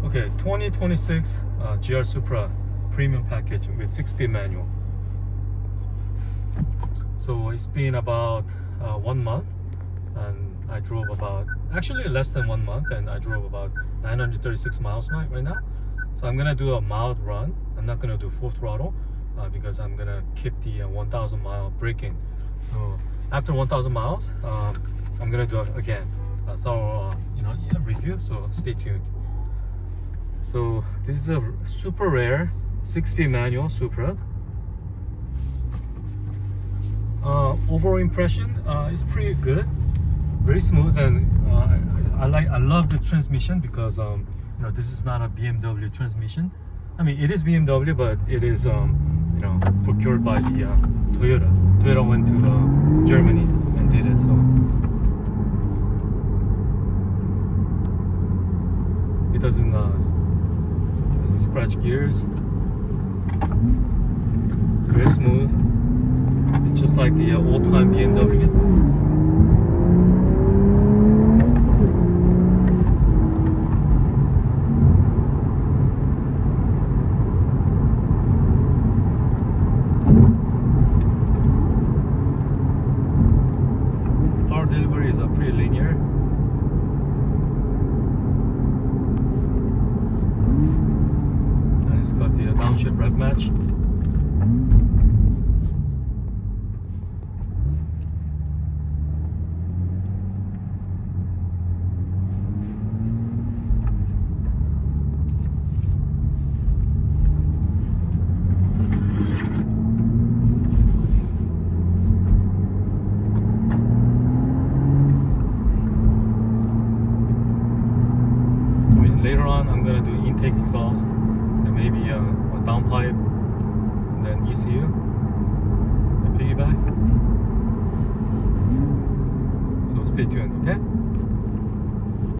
Okay, 2026 GR Supra premium package with 6-speed manual. So it's been about 1 month, and I drove about, actually less than 1 month, and I drove about 936 miles right now. So I'm gonna do a mild run. I'm not gonna do full throttle because I'm gonna keep the 1,000 mile braking. So after 1,000 miles, I'm gonna do again a thorough review. So stay tuned. So this is a super rare 6-speed manual Supra. Overall impression is pretty good, very smooth, and I love the transmission because this is not a BMW transmission. I mean, it is BMW, but it is procured by the Toyota. Toyota went to Germany and did it. So it doesn't scratch gears. Very smooth. It's just like the old-time BMW. Power delivery is pretty linear. And it's got the downshift rev match. Later on, I'm gonna do intake exhaust, and maybe a downpipe, and then ECU, and piggyback. So stay tuned, okay?